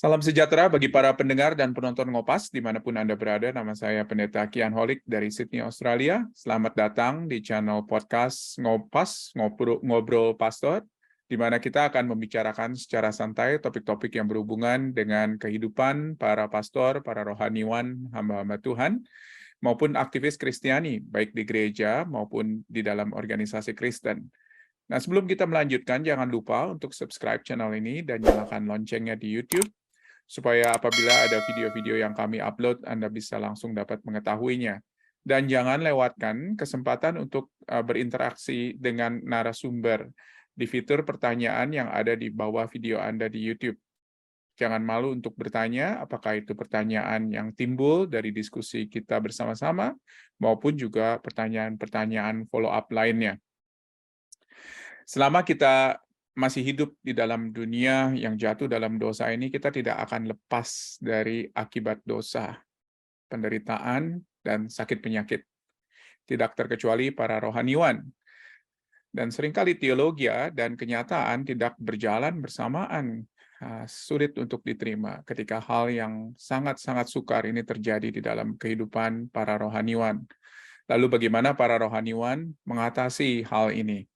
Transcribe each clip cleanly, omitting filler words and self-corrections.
Salam sejahtera bagi para pendengar dan penonton Ngopas dimanapun Anda berada. Nama saya Pendeta Kian Holik dari Sydney, Australia. Selamat datang di channel podcast Ngopas, Ngobrol Pastor, di mana kita akan membicarakan secara santai topik-topik yang berhubungan dengan kehidupan para pastor, para rohaniwan, hamba-hamba Tuhan, maupun aktivis Kristiani, baik di gereja maupun di dalam organisasi Kristen. Nah, sebelum kita melanjutkan, jangan lupa untuk subscribe channel ini dan nyalakan loncengnya di YouTube, supaya apabila ada video-video yang kami upload, Anda bisa langsung dapat mengetahuinya. Dan jangan lewatkan kesempatan untuk berinteraksi dengan narasumber di fitur pertanyaan yang ada di bawah video Anda di YouTube. Jangan malu untuk bertanya, apakah itu pertanyaan yang timbul dari diskusi kita bersama-sama, maupun juga pertanyaan-pertanyaan follow-up lainnya. Selama kita masih hidup di dalam dunia yang jatuh dalam dosa ini, kita tidak akan lepas dari akibat dosa, penderitaan, dan sakit penyakit. Tidak terkecuali para rohaniwan. Dan seringkali teologi dan kenyataan tidak berjalan bersamaan. Sulit untuk diterima ketika hal yang sangat-sangat sukar ini terjadi di dalam kehidupan para rohaniwan. Lalu bagaimana para rohaniwan mengatasi hal ini?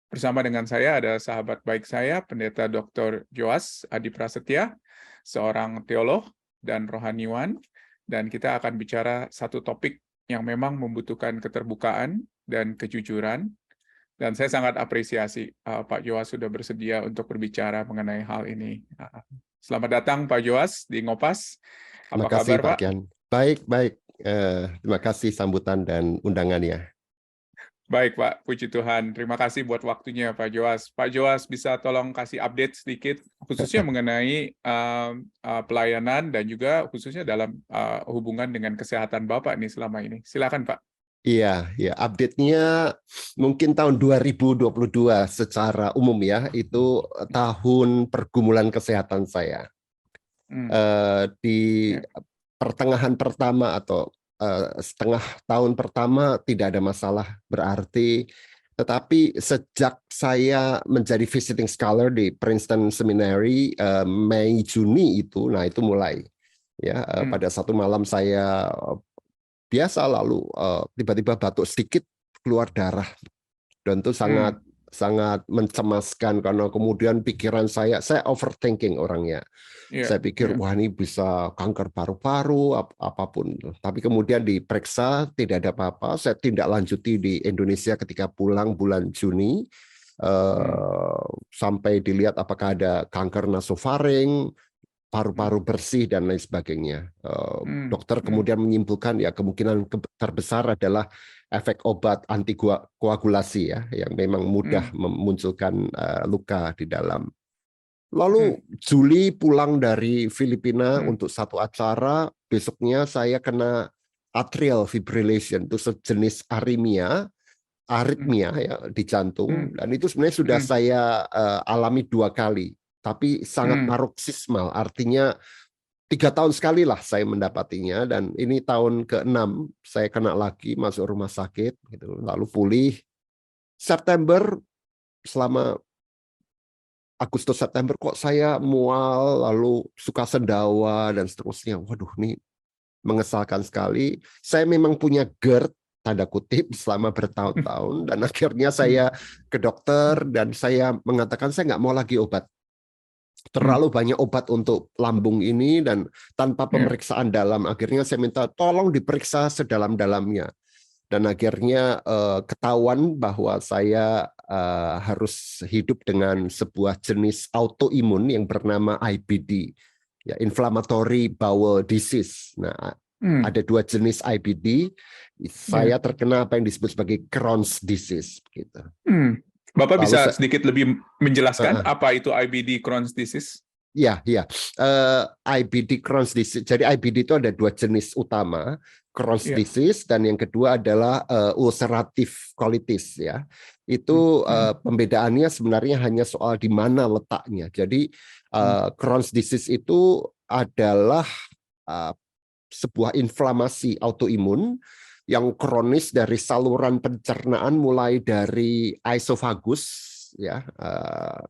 Bersama dengan saya ada sahabat baik saya, Pendeta Dr. Joas Adi Prasetya, seorang teolog dan rohaniwan, dan kita akan bicara satu topik yang memang membutuhkan keterbukaan dan kejujuran, dan saya sangat apresiasi Pak Joas sudah bersedia untuk berbicara mengenai hal ini. Selamat datang Pak Joas di Ngopas. Apa kabar Pak? Kian. Baik. Terima kasih sambutan dan undangannya. Baik Pak, puji Tuhan. Terima kasih buat waktunya Pak Joas. Pak Joas bisa tolong kasih update sedikit, khususnya mengenai pelayanan dan juga khususnya dalam hubungan dengan kesehatan Bapak nih selama ini. Silakan Pak. Iya, update-nya mungkin tahun 2022 secara umum ya, itu tahun pergumulan kesehatan saya. Di pertengahan pertama atau setengah tahun pertama tidak ada masalah berarti, tetapi sejak saya menjadi visiting scholar di Princeton Seminary Mei Juni itu, nah itu mulai ya pada satu malam saya biasa lalu tiba-tiba batuk sedikit keluar darah dan itu sangat mencemaskan karena kemudian pikiran saya overthinking orangnya. Saya pikir wah ini bisa kanker paru-paru apapun. Tapi kemudian diperiksa tidak ada apa-apa. Saya tindak lanjuti di Indonesia ketika pulang bulan Juni sampai dilihat apakah ada kanker nasofaring, paru-paru bersih dan lain sebagainya. Dokter kemudian menyimpulkan ya kemungkinan terbesar adalah efek obat antikoagulasi ya yang memang mudah memunculkan luka di dalam. Lalu Juli pulang dari Filipina untuk satu acara, besoknya saya kena atrial fibrillation, itu sejenis aritmia ya di jantung, dan itu sebenarnya sudah saya alami 2 kali, tapi sangat paroksismal, artinya 3 tahun sekali lah saya mendapatinya, dan ini tahun ke-6 saya kena lagi masuk rumah sakit, gitu. Lalu pulih September selama Agustus September kok saya mual, lalu suka sendawa dan seterusnya. Waduh, ini mengesalkan sekali. Saya memang punya GERD tanda kutip selama bertahun-tahun dan akhirnya saya ke dokter dan saya mengatakan saya nggak mau lagi obat. Terlalu banyak obat untuk lambung ini dan tanpa pemeriksaan dalam. Akhirnya saya minta tolong diperiksa sedalam-dalamnya. Dan akhirnya ketahuan bahwa saya harus hidup dengan sebuah jenis autoimun yang bernama IBD, ya, inflammatory bowel disease. Nah, ada 2 jenis IBD. Saya terkena apa yang disebut sebagai Crohn's disease. Gitu. Bapak bisa sedikit lebih menjelaskan apa itu IBD Crohn's disease? Ya. IBD Crohn's disease. Jadi IBD itu ada 2 jenis utama. Crohn's disease dan yang kedua adalah ulcerative colitis ya. Itu pembedaannya sebenarnya hanya soal di mana letaknya. Jadi Crohn's disease itu adalah sebuah inflamasi autoimun yang kronis dari saluran pencernaan mulai dari esophagus ya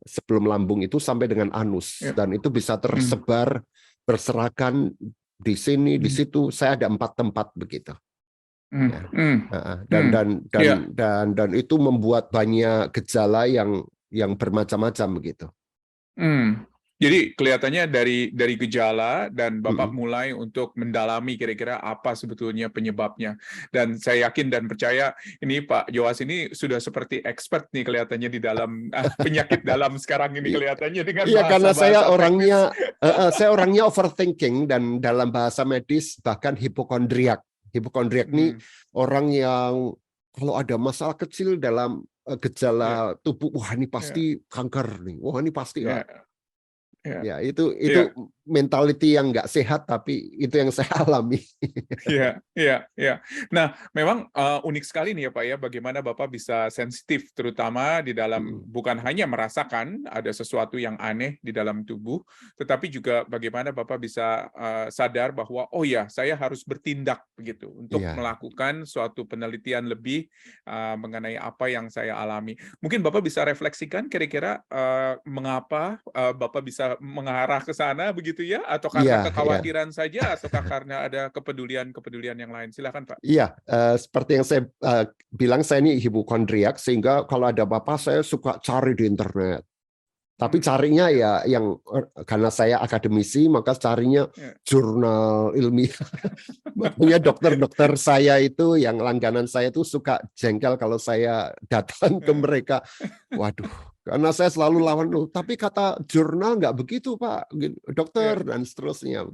sebelum lambung itu sampai dengan anus dan itu bisa tersebar berserakan di sini, di situ. Saya ada 4 tempat begitu. Ya. Ya. Dan itu membuat banyak gejala yang bermacam-macam begitu. Jadi kelihatannya dari gejala dan Bapak Mm-mm. mulai untuk mendalami kira-kira apa sebetulnya penyebabnya. Dan saya yakin dan percaya ini Pak Yowas ini sudah seperti expert nih kelihatannya di dalam penyakit dalam sekarang ini kelihatannya dengan Iya, karena bahasa-bahasa teknis. saya orangnya overthinking dan dalam bahasa medis bahkan hipokondriak. Hipokondriak ini orang yang kalau ada masalah kecil dalam gejala tubuh, wah ini pasti kanker nih, wah ini pasti ya itu mentality yang nggak sehat, tapi itu yang saya alami. Iya. Nah, memang unik sekali nih ya Pak ya, bagaimana Bapak bisa sensitif, terutama di dalam bukan hanya merasakan ada sesuatu yang aneh di dalam tubuh, tetapi juga bagaimana Bapak bisa sadar bahwa oh ya, saya harus bertindak begitu untuk melakukan suatu penelitian lebih mengenai apa yang saya alami. Mungkin Bapak bisa refleksikan kira-kira mengapa Bapak bisa mengarah ke sana begitu ya, atau karena kekhawatiran saja, ataukah karena ada kepedulian yang lain? Silakan Pak. Iya, seperti yang saya bilang, saya ini hipokondriak, sehingga kalau ada apa-apa saya suka cari di internet. Tapi carinya ya yang karena saya akademisi, maka carinya jurnal ilmiah. Makanya dokter-dokter saya itu yang langganan saya itu suka jengkel kalau saya datang ke mereka. Waduh, karena saya selalu lawan, loh, tapi kata jurnal nggak begitu Pak, dokter, dan seterusnya.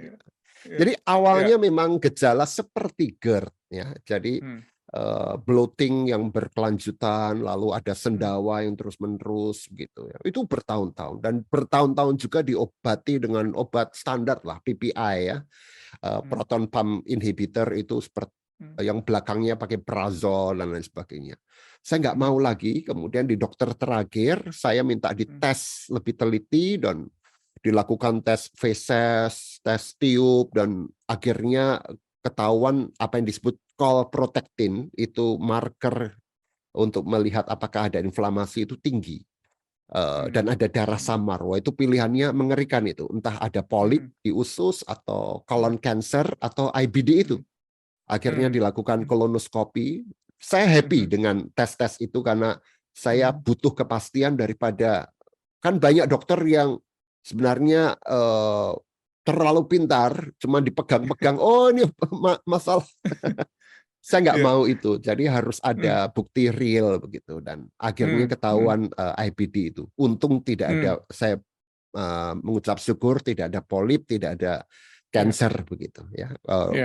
Jadi awalnya memang gejala seperti GERD ya. Jadi bloating yang berkelanjutan, lalu ada sendawa yang terus-menerus gitu ya. Itu bertahun-tahun, dan bertahun-tahun juga diobati dengan obat standar lah, PPI ya. Proton pump inhibitor itu seperti yang belakangnya pakai prazol dan lain sebagainya. Saya nggak mau lagi. Kemudian di dokter terakhir saya minta dites lebih teliti dan dilakukan tes feses, tes tiup, dan akhirnya ketahuan apa yang disebut calprotectin, itu marker untuk melihat apakah ada inflamasi, itu tinggi. Dan ada darah samar. Wah, itu pilihannya mengerikan itu. Entah ada polip di usus atau colon cancer atau IBD itu. Akhirnya dilakukan kolonoskopi. Saya happy dengan tes-tes itu karena saya butuh kepastian daripada, kan banyak dokter yang sebenarnya terlalu pintar, cuma dipegang-pegang, oh ini masalah. Saya nggak mau itu, jadi harus ada bukti real begitu, dan akhirnya ketahuan IBD itu. Untung tidak ada, saya mengucap syukur tidak ada polip, tidak ada cancer begitu ya.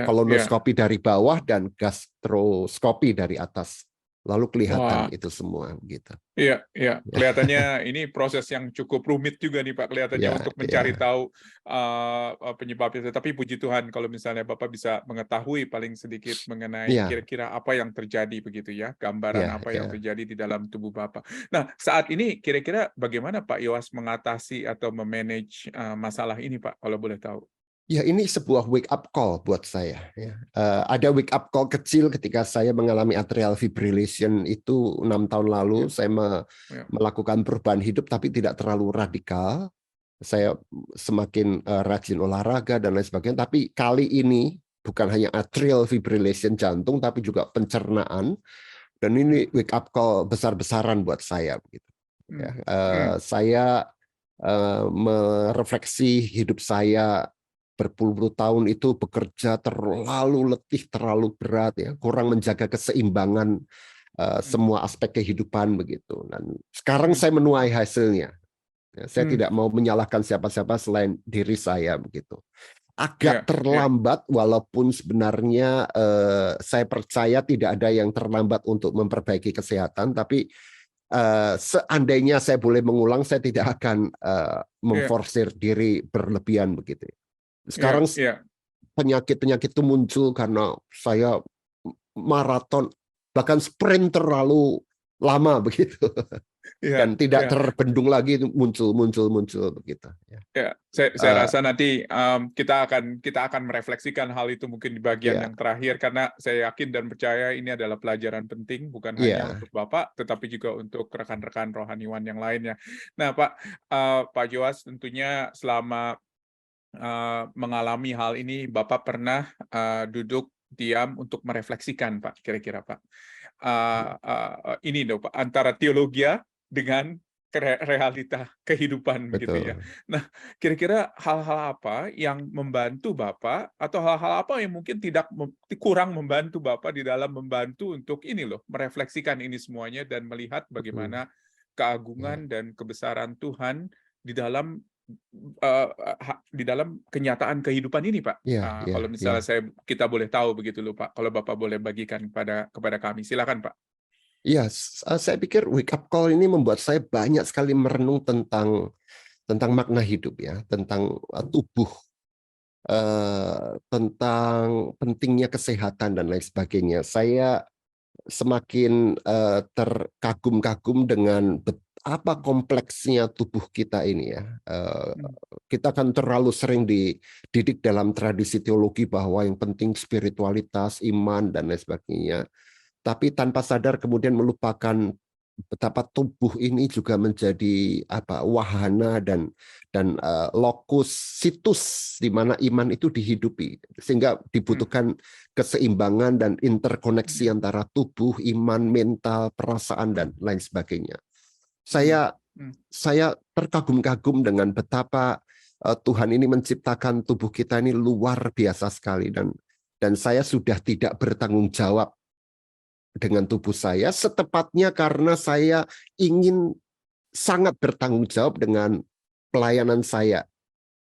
Kolonoskopi dari bawah dan gastroskopi dari atas, lalu kelihatan itu semua gitu. Iya, kelihatannya ini proses yang cukup rumit juga nih Pak, kelihatannya untuk mencari tahu penyebabnya. Tapi puji Tuhan kalau misalnya Bapak bisa mengetahui paling sedikit mengenai kira-kira apa yang terjadi begitu ya, gambaran apa yang terjadi di dalam tubuh Bapak. Nah, saat ini kira-kira bagaimana Pak Yowas mengatasi atau memanage masalah ini Pak, kalau boleh tahu? Ya, ini sebuah wake up call buat saya. Ya. Ada wake up call kecil ketika saya mengalami atrial fibrillation itu 6 tahun lalu. Saya melakukan perubahan hidup, tapi tidak terlalu radikal. Saya semakin rajin olahraga dan lain sebagainya. Tapi kali ini bukan hanya atrial fibrillation jantung, tapi juga pencernaan. Dan ini wake up call besar-besaran buat saya. Begitu. Ya. Saya merefleksi hidup saya berpuluh-puluh tahun itu bekerja terlalu letih, terlalu berat ya, kurang menjaga keseimbangan semua aspek kehidupan begitu. Dan sekarang saya menuai hasilnya. Ya, saya tidak mau menyalahkan siapa-siapa selain diri saya begitu. Agak terlambat, walaupun sebenarnya saya percaya tidak ada yang terlambat untuk memperbaiki kesehatan, tapi seandainya saya boleh mengulang, saya tidak akan memforsir diri berlebihan begitu. Sekarang penyakit-penyakit itu muncul karena saya maraton, bahkan sprint terlalu lama begitu. Dan tidak terbendung lagi, itu muncul begitu. Saya rasa nanti kita akan merefleksikan hal itu mungkin di bagian yang terakhir, karena saya yakin dan percaya ini adalah pelajaran penting bukan hanya untuk Bapak tetapi juga untuk rekan-rekan rohaniwan yang lainnya. Nah Pak Yowas, tentunya selama mengalami hal ini, Bapak pernah duduk diam untuk merefleksikan, Pak, kira-kira, Pak? Ini dong, Pak, antara teologia dengan realita kehidupan gitu ya. Betul. Nah, kira-kira hal-hal apa yang membantu Bapak atau hal-hal apa yang mungkin kurang membantu Bapak di dalam membantu untuk ini loh, merefleksikan ini semuanya dan melihat Mhm. bagaimana Ya, keagungan dan kebesaran Tuhan di dalam di dalam kenyataan kehidupan ini, Pak. ya, Kalau ya, misalnya ya. kita boleh tahu begitu loh, Pak. Kalau Bapak boleh bagikan kepada kami, silakan, Pak. Iya, saya pikir wake up call ini membuat saya banyak sekali merenung tentang makna hidup ya, tentang tubuh, tentang pentingnya kesehatan dan lain sebagainya. Saya semakin terkagum-kagum dengan apa kompleksnya tubuh kita ini ya. Hmm, Kita kan terlalu sering dididik dalam tradisi teologi bahwa yang penting spiritualitas, iman dan lain sebagainya. Tapi tanpa sadar kemudian melupakan betapa tubuh ini juga menjadi wahana dan lokus situs di mana iman itu dihidupi, sehingga hmm, dibutuhkan keseimbangan dan interkoneksi hmm, antara tubuh, iman, mental, perasaan dan lain sebagainya. hmm, Saya hmm, saya terkagum-kagum dengan betapa Tuhan ini menciptakan tubuh kita ini luar biasa sekali, dan saya sudah tidak bertanggung jawab dengan tubuh saya setepatnya karena saya ingin sangat bertanggung jawab dengan pelayanan saya,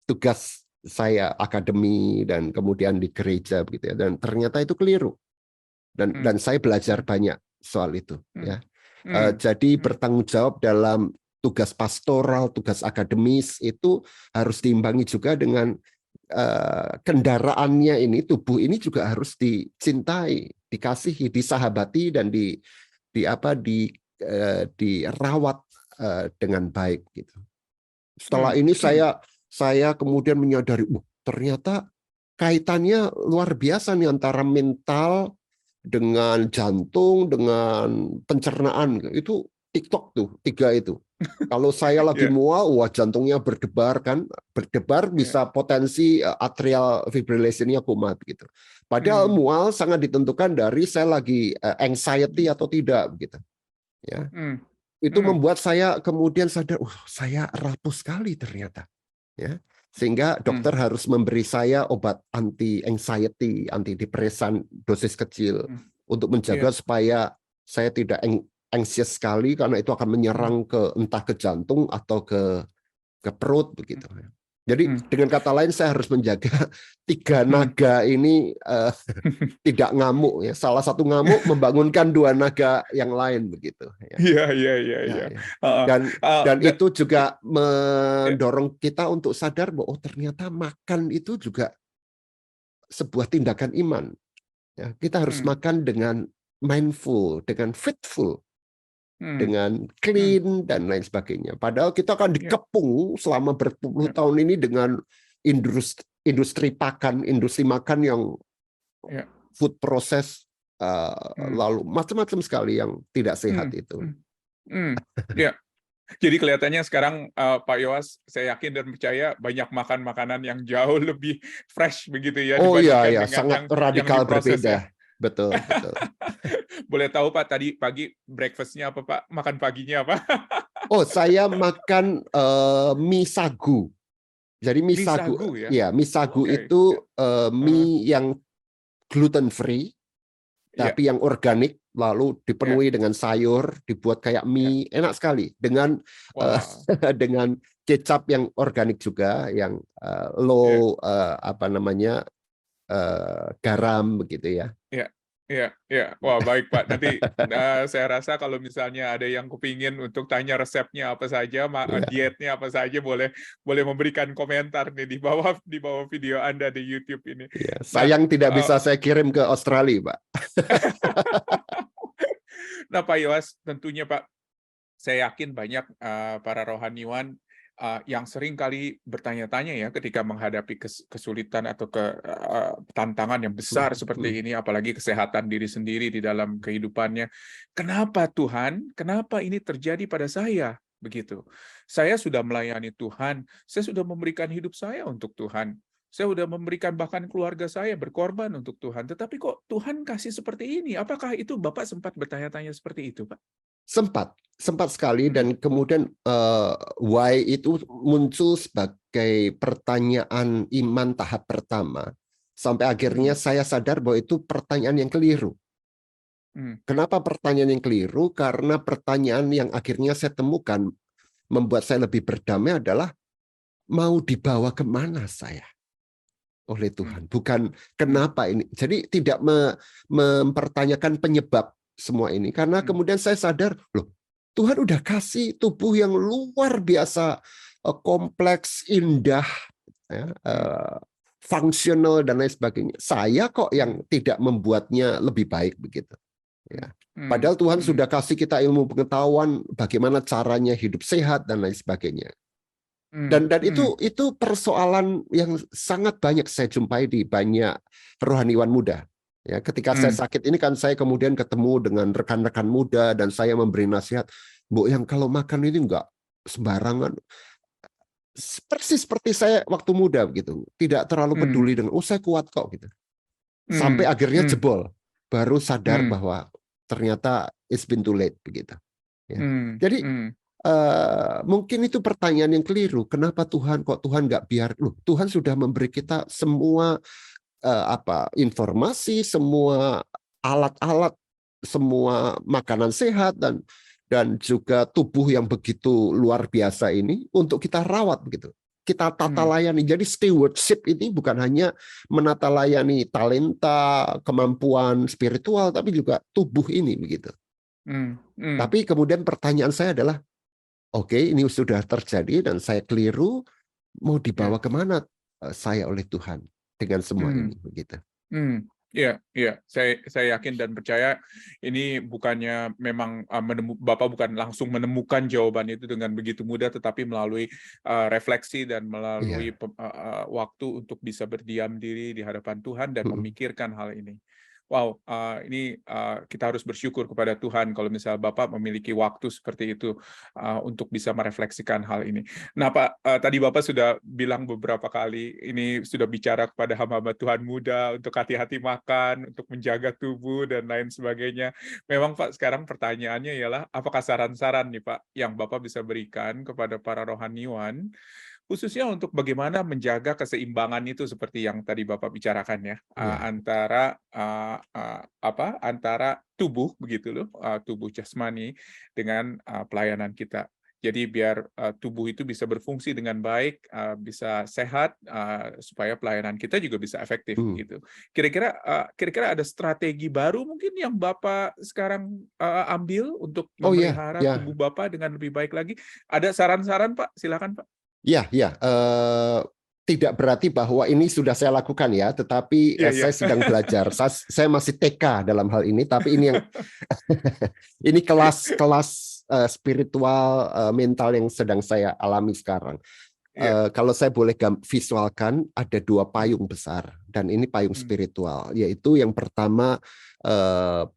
tugas saya akademi dan kemudian di gereja begitu ya, dan ternyata itu keliru, dan hmm, saya belajar hmm, banyak soal itu hmm, ya. hmm, Jadi hmm, bertanggung jawab dalam tugas pastoral, tugas akademis itu harus diimbangi juga dengan kendaraannya ini, tubuh ini juga harus dicintai, dikasihi, disahabati dan dirawat dengan baik gitu. hmm, Setelah ini hmm, saya kemudian menyadari, ternyata kaitannya luar biasa nih antara mental dengan jantung, dengan pencernaan. Itu TikTok tuh, tiga itu. Kalau saya lagi ya, mual, wah jantungnya berdebar kan, berdebar ya, bisa potensi atrial fibrillation-nya kumat gitu. Padahal hmm, mual sangat ditentukan dari saya lagi anxiety atau tidak gitu. Ya, hmm, itu hmm, membuat saya kemudian sadar, saya rapuh sekali ternyata. Ya, sehingga hmm, dokter harus memberi saya obat anti anxiety, anti depresan dosis kecil hmm, untuk ya, menjaga supaya saya tidak anxious sekali karena itu akan hmm, menyerang ke entah ke jantung atau ke perut begitu. Jadi hmm. dengan kata lain saya harus menjaga tiga naga ini tidak ngamuk ya. Salah satu ngamuk membangunkan dua naga yang lain begitu ya. Iya, iya, iya, Ya, iya. ya. Heeh. Dan Dan itu juga ya, mendorong kita untuk sadar bahwa ternyata makan itu juga sebuah tindakan iman. Ya, kita harus hmm, makan dengan mindful, dengan faithful, hmm, dengan hmm, clean dan lain sebagainya. Padahal kita akan ya, dikepung selama berpuluh ya, tahun ini dengan industri makan yang ya, food process, hmm, lalu macam-macam sekali yang tidak sehat hmm, itu. hmm, hmm, ya. Jadi kelihatannya sekarang Pak Yowas, saya yakin dan percaya banyak makan makanan yang jauh lebih fresh begitu ya Oh iya, dibandingkan ya, dengan sangat yang radikal diproses ya. berbeda. Betul, betul. Boleh tahu Pak tadi pagi breakfastnya apa Pak? Makan paginya apa? Oh, saya makan mie sagu. Jadi mie Mie sagu, sagu ya. ya mie sagu Oke. itu Heeh. mie yang gluten free, Iya. tapi yang organik, lalu Iya. dipenuhi dengan sayur, dibuat kayak Iya. mie, enak sekali dengan Wah. dengan kecap yang organik juga, yang Iya. low garam begitu ya. Iya. Iya. Iya. Wah, baik Pak. Nanti saya rasa kalau misalnya ada yang kepingin untuk tanya resepnya apa saja, Ya. dietnya apa saja, boleh boleh memberikan komentar nih di bawah video Anda di YouTube ini. Ya, Nah, sayang tidak eh, bisa saya kirim ke Australia, Pak. nah Pak Yowas, tentunya Pak, saya yakin banyak para rohaniwan yang sering kali bertanya-tanya ya ketika menghadapi kesulitan atau tantangan yang besar seperti ini, apalagi kesehatan diri sendiri di dalam kehidupannya. Kenapa Tuhan? Kenapa ini terjadi pada saya? begitu. Saya sudah melayani Tuhan, saya sudah memberikan hidup saya untuk Tuhan. Saya sudah memberikan bahkan keluarga saya berkorban untuk Tuhan. Tetapi kok Tuhan kasih seperti ini? Apakah itu Bapak sempat bertanya-tanya seperti itu, Pak? Sempat sekali, dan kemudian why itu muncul sebagai pertanyaan iman tahap pertama, sampai akhirnya saya sadar bahwa itu pertanyaan yang keliru. Kenapa pertanyaan yang keliru? Karena pertanyaan yang akhirnya saya temukan membuat saya lebih berdamai adalah, mau dibawa kemana saya oleh Tuhan, bukan kenapa ini. Jadi tidak mempertanyakan penyebab semua ini, karena kemudian saya sadar, loh, Tuhan udah kasih tubuh yang luar biasa kompleks, indah, ya, fungsional dan lain sebagainya. Saya kok yang tidak membuatnya lebih baik begitu. Ya. Padahal Tuhan sudah kasih kita ilmu pengetahuan bagaimana caranya hidup sehat dan lain sebagainya. Dan itu persoalan yang sangat banyak saya jumpai di banyak rohaniwan muda. Ya, ketika saya sakit ini kan saya kemudian ketemu dengan rekan-rekan muda dan saya memberi nasihat, Bu, yang kalau makan ini enggak sembarangan. Persis seperti saya waktu muda begitu, tidak terlalu peduli dengan, saya kuat kok gitu. Sampai akhirnya jebol, baru sadar bahwa ternyata it's been too late begitu. Ya. Jadi mungkin itu pertanyaan yang keliru. Kenapa Tuhan nggak biar? Loh, Tuhan sudah memberi kita semua informasi, semua alat-alat, semua makanan sehat dan juga tubuh yang begitu luar biasa ini untuk kita rawat begitu. Kita tata layani. Jadi stewardship ini bukan hanya menata layani talenta, kemampuan spiritual, tapi juga tubuh ini begitu. Tapi kemudian pertanyaan saya adalah, oke, ini sudah terjadi dan saya keliru, mau dibawa kemana saya oleh Tuhan dengan semua ini begitu. Iya, saya yakin dan percaya ini bukannya memang Bapak bukan langsung menemukan jawaban itu dengan begitu mudah, tetapi melalui refleksi dan melalui waktu untuk bisa berdiam diri di hadapan Tuhan dan memikirkan hal ini. Wow, ini kita harus bersyukur kepada Tuhan kalau misalnya Bapak memiliki waktu seperti itu untuk bisa merefleksikan hal ini. Nah, Pak, tadi Bapak sudah bilang beberapa kali, ini sudah bicara kepada hamba-hamba Tuhan muda untuk hati-hati makan, untuk menjaga tubuh, dan lain sebagainya. Memang, Pak, sekarang pertanyaannya ialah, apakah saran-saran nih, Pak, yang Bapak bisa berikan kepada para rohaniwan, khususnya untuk bagaimana menjaga keseimbangan itu seperti yang tadi Bapak bicarakan ya, antara tubuh begitu loh, tubuh jasmani dengan pelayanan kita. Jadi biar tubuh itu bisa berfungsi dengan baik, bisa sehat, supaya pelayanan kita juga bisa efektif gitu. Kira-kira ada strategi baru mungkin yang Bapak sekarang ambil untuk memelihara tubuh Bapak dengan lebih baik lagi? Ada saran-saran, Pak? Silakan, Pak. Ya. Tidak berarti bahwa ini sudah saya lakukan ya, tetapi saya sedang belajar. Saya masih TK dalam hal ini, tapi ini yang ini kelas spiritual mental yang sedang saya alami sekarang. Kalau saya boleh visualkan, ada dua payung besar, dan ini payung spiritual, yaitu yang pertama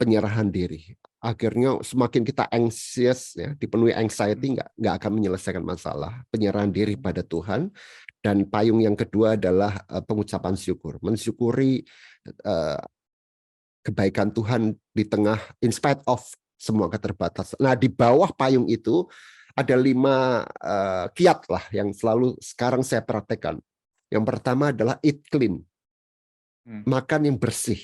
penyerahan diri. Akhirnya semakin kita anxious, ya, dipenuhi anxiety, nggak akan menyelesaikan masalah. Penyerahan diri pada Tuhan. Dan payung yang kedua adalah pengucapan syukur, mensyukuri kebaikan Tuhan di tengah, in spite of semua keterbatasan. Nah, di bawah payung itu ada 5 kiat lah yang selalu sekarang saya praktekkan. Yang pertama adalah eat clean, makan yang bersih.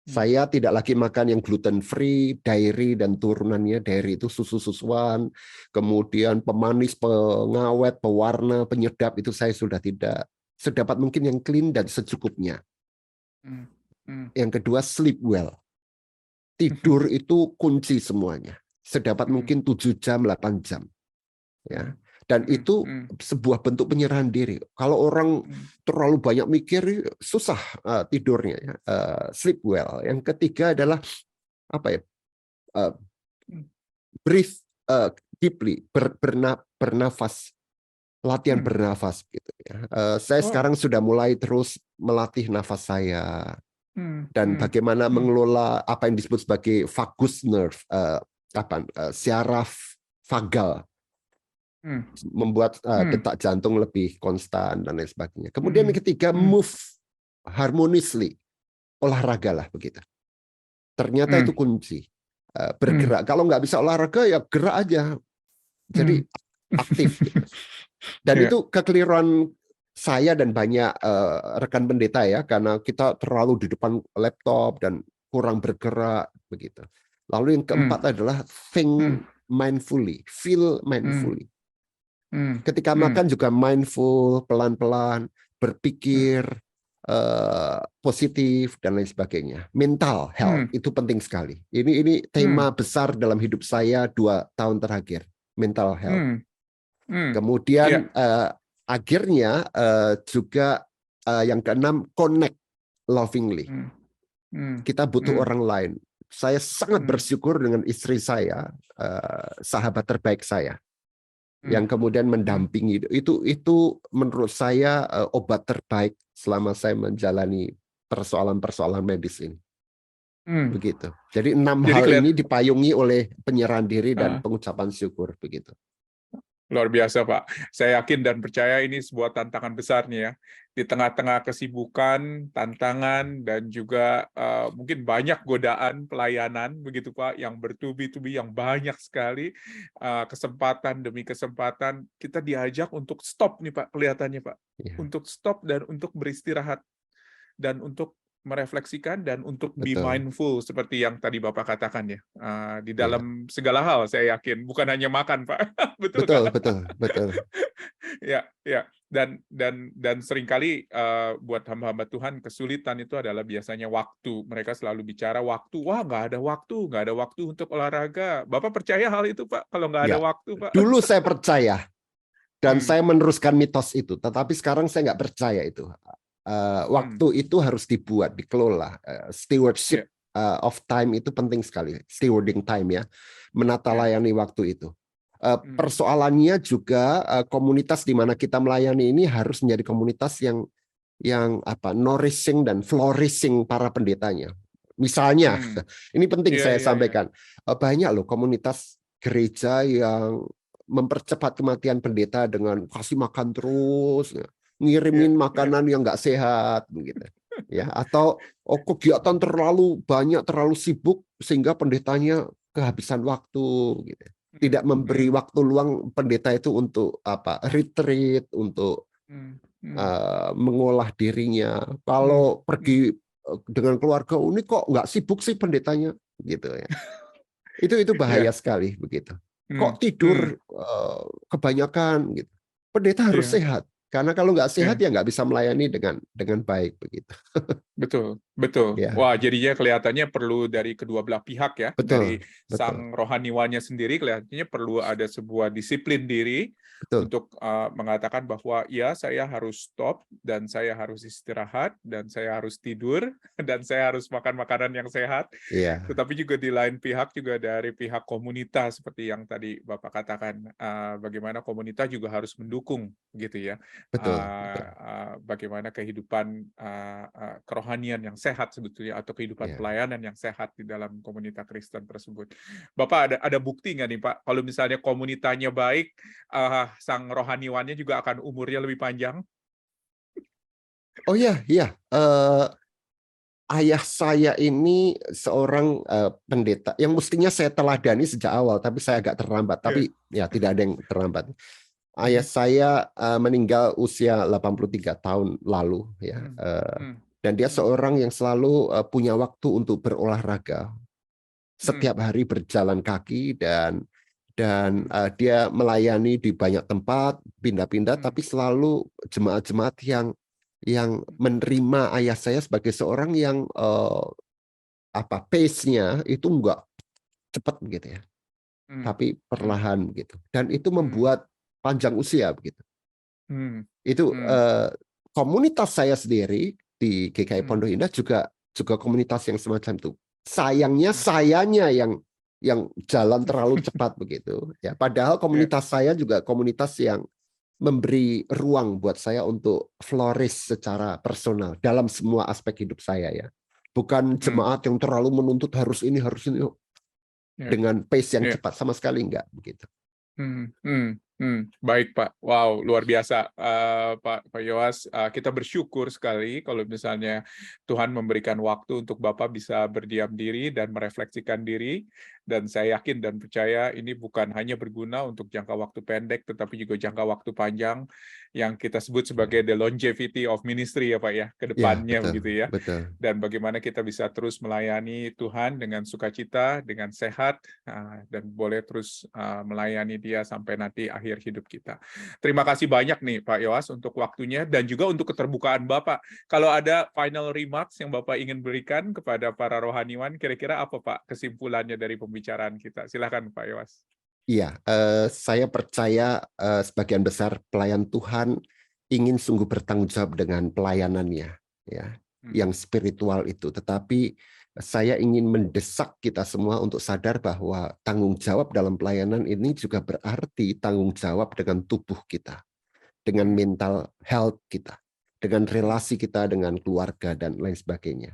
Saya tidak lagi makan yang gluten free, dairy dan turunannya. Dairy itu susu-susuan, kemudian pemanis, pengawet, pewarna, penyedap, itu saya sudah tidak. Sedapat mungkin yang clean dan secukupnya. Yang kedua, sleep well. Tidur itu kunci semuanya. Sedapat mungkin 7 jam, 8 jam. Ya. Dan itu sebuah bentuk penyerahan diri. Kalau orang terlalu banyak mikir, susah tidurnya. Sleep well. Yang ketiga adalah breathe deeply, bernafas, latihan bernafas. Gitu ya. Saya sekarang sudah mulai terus melatih nafas saya, dan bagaimana mengelola apa yang disebut sebagai vagus nerve, syaraf vagal. membuat detak jantung lebih konstan dan lain sebagainya. Kemudian yang ketiga, move harmoniously, olahragalah begitu. Ternyata itu kunci. Bergerak. Kalau nggak bisa olahraga ya gerak aja. Jadi aktif gitu. Dan itu kekeliruan saya dan banyak rekan pendeta ya, karena kita terlalu di depan laptop dan kurang bergerak begitu. Lalu yang keempat adalah think mindfully, feel mindfully. Ketika makan juga mindful, pelan-pelan, berpikir positif dan lain sebagainya. Mental health itu penting sekali. Ini tema besar dalam hidup saya 2 tahun terakhir, mental health. Kemudian akhirnya juga yang keenam, connect lovingly. Kita butuh orang lain. Saya sangat bersyukur dengan istri saya, sahabat terbaik saya, yang kemudian mendampingi. Itu menurut saya obat terbaik selama saya menjalani persoalan-persoalan medis ini. Begitu. Jadi 6 hal ini dipayungi oleh penyerahan diri dan pengucapan syukur begitu. Luar biasa, Pak. Saya yakin dan percaya ini sebuah tantangan besar nih ya. Di tengah-tengah kesibukan, tantangan, dan juga mungkin banyak godaan pelayanan, begitu Pak, yang bertubi-tubi, yang banyak sekali, kesempatan demi kesempatan, kita diajak untuk stop nih Pak, kelihatannya Pak. Untuk stop dan untuk beristirahat. Dan untuk merefleksikan dan untuk be mindful seperti yang tadi Bapak katakan ya, di dalam segala hal saya yakin, bukan hanya makan Pak. Betul kan? Betul. Ya. Dan seringkali buat hamba-hamba Tuhan kesulitan itu adalah biasanya waktu. Mereka selalu bicara waktu. Wah, nggak ada waktu untuk olahraga. Bapak percaya hal itu Pak? Kalau nggak ada waktu Pak? Dulu saya percaya dan saya meneruskan mitos itu, tetapi sekarang saya nggak percaya itu. Waktu itu harus dibuat, dikelola. Stewardship of time itu penting sekali. Stewarding time ya, menata layani waktu itu. Persoalannya juga komunitas di mana kita melayani ini harus menjadi komunitas yang nourishing dan flourishing para pendetanya. Misalnya, ini penting saya sampaikan. Banyak loh komunitas gereja yang mempercepat kematian pendeta dengan kasih makan terus, ngirimin makanan yang nggak sehat begitu ya, atau kegiatan terlalu banyak, terlalu sibuk sehingga pendetanya kehabisan waktu gitu. Tidak memberi waktu luang pendeta itu untuk retreat, untuk mengolah dirinya. Kalau pergi dengan keluarga, ini kok nggak sibuk sih pendetanya gitu ya. Itu bahaya sekali begitu. Kok tidur kebanyakan gitu. Pendeta harus sehat. Karena kalau nggak sehat ya nggak bisa melayani dengan baik begitu. Betul. Wah, jadinya kelihatannya perlu dari kedua belah pihak ya. Dari sang rohaniwannya sendiri kelihatannya perlu ada sebuah disiplin diri untuk mengatakan bahwa ya saya harus stop dan saya harus istirahat dan saya harus tidur dan saya harus makan makanan yang sehat. Tetapi juga di lain pihak juga dari pihak komunitas seperti yang tadi Bapak katakan, bagaimana komunitas juga harus mendukung gitu ya. Bagaimana kehidupan kerohanian yang sehat sebetulnya atau kehidupan pelayanan yang sehat di dalam komunitas Kristen tersebut. Bapak ada bukti nggak nih Pak, kalau misalnya komunitasnya baik, sang rohaniwannya juga akan umurnya lebih panjang? Oh iya. Ayah saya ini seorang pendeta yang mestinya saya teladani sejak awal, tapi saya agak terlambat. Tapi ya tidak ada yang terlambat. Ayah saya meninggal usia 83 tahun lalu ya. Dan dia seorang yang selalu punya waktu untuk berolahraga. Setiap hari berjalan kaki dan dia melayani di banyak tempat, pindah-pindah, tapi selalu jemaat-jemaat yang menerima ayah saya sebagai seorang yang pace-nya itu enggak cepat begitu ya. Tapi perlahan gitu. Dan itu membuat panjang usia begitu. Itu komunitas saya sendiri di GKI Pondok Indah juga komunitas yang semacam itu. Sayangnya sayanya yang jalan terlalu cepat begitu ya. Padahal komunitas saya juga komunitas yang memberi ruang buat saya untuk flourish secara personal dalam semua aspek hidup saya ya. Bukan jemaat yang terlalu menuntut harus ini dengan pace yang cepat, sama sekali enggak begitu. Baik Pak. Wow, luar biasa Pak Yowas. Kita bersyukur sekali kalau misalnya Tuhan memberikan waktu untuk Bapak bisa berdiam diri dan merefleksikan diri. Dan saya yakin dan percaya ini bukan hanya berguna untuk jangka waktu pendek, tetapi juga jangka waktu panjang yang kita sebut sebagai the longevity of ministry ya Pak ya, ke Ya, depannya betul, begitu ya. betul. Dan bagaimana kita bisa terus melayani Tuhan dengan sukacita, dengan sehat, dan boleh terus melayani Dia sampai nanti akhir hidup kita. Terima kasih banyak nih Pak Yowas untuk waktunya dan juga untuk keterbukaan Bapak. Kalau ada final remarks yang Bapak ingin berikan kepada para rohaniwan, kira-kira apa Pak kesimpulannya dari pembicaraan kita? Silakan Pak Yowas. Iya, saya percaya sebagian besar pelayan Tuhan ingin sungguh bertanggung jawab dengan pelayanannya, ya, yang spiritual itu. Tetapi saya ingin mendesak kita semua untuk sadar bahwa tanggung jawab dalam pelayanan ini juga berarti tanggung jawab dengan tubuh kita, dengan mental health kita, dengan relasi kita dengan keluarga dan lain sebagainya.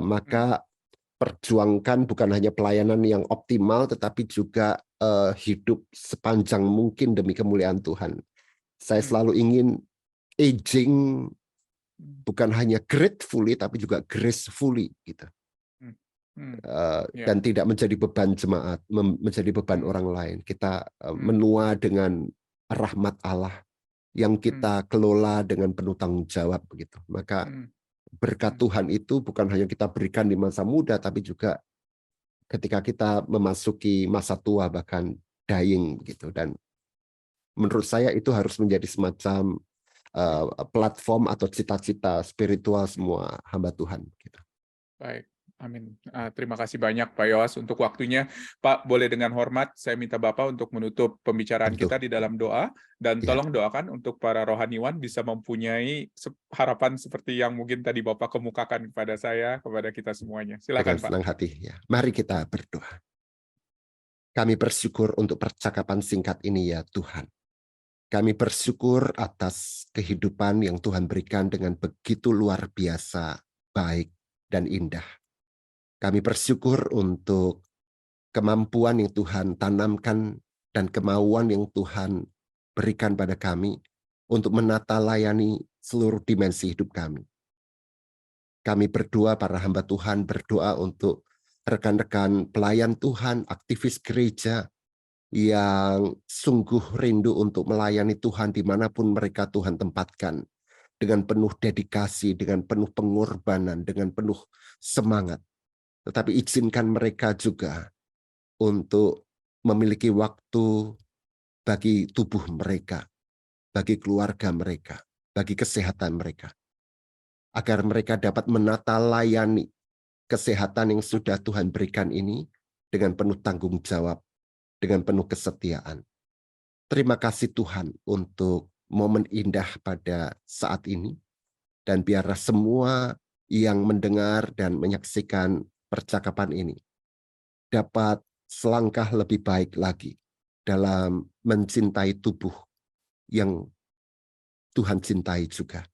Maka perjuangkan bukan hanya pelayanan yang optimal, tetapi juga hidup sepanjang mungkin demi kemuliaan Tuhan. Saya selalu ingin aging bukan hanya gratefully, tapi juga gracefully, gitu. Ya. Dan tidak menjadi beban jemaat, menjadi beban orang lain. Kita menua dengan rahmat Allah yang kita kelola dengan penuh tanggung jawab, begitu. Maka berkat Tuhan itu bukan hanya kita berikan di masa muda, tapi juga ketika kita memasuki masa tua, bahkan dying gitu. Dan menurut saya itu harus menjadi semacam platform atau cita-cita spiritual semua hamba Tuhan gitu. Baik, amin. Terima kasih banyak Pak Yowas untuk waktunya. Pak, boleh dengan hormat saya minta Bapak untuk menutup pembicaraan Tentu. kita di dalam doa, dan Ya. tolong doakan untuk para rohaniwan bisa mempunyai harapan seperti yang mungkin tadi Bapak kemukakan kepada saya, kepada kita semuanya. Dengan Silakan Pak. senang hati. Ya. Mari kita berdoa. Kami bersyukur untuk percakapan singkat ini ya Tuhan. Kami bersyukur atas kehidupan yang Tuhan berikan dengan begitu luar biasa, baik, dan indah. Kami bersyukur untuk kemampuan yang Tuhan tanamkan dan kemauan yang Tuhan berikan pada kami untuk menata layani seluruh dimensi hidup kami. Kami berdoa, para hamba Tuhan berdoa untuk rekan-rekan pelayan Tuhan, aktivis gereja, yang sungguh rindu untuk melayani Tuhan dimanapun mereka Tuhan tempatkan, dengan penuh dedikasi, dengan penuh pengorbanan, dengan penuh semangat. Tetapi izinkan mereka juga untuk memiliki waktu bagi tubuh mereka, bagi keluarga mereka, bagi kesehatan mereka, agar mereka dapat menata layani kesehatan yang sudah Tuhan berikan ini dengan penuh tanggung jawab, dengan penuh kesetiaan. Terima kasih Tuhan untuk momen indah pada saat ini, dan biarlah semua yang mendengar dan menyaksikan percakapan ini dapat selangkah lebih baik lagi dalam mencintai tubuh yang Tuhan cintai juga.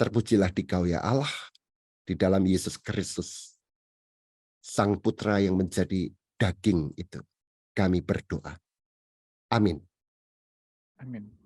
Terpujilah Dikau ya Allah, di dalam Yesus Kristus, Sang Putra yang menjadi daging itu. Kami berdoa. Amin. Amin.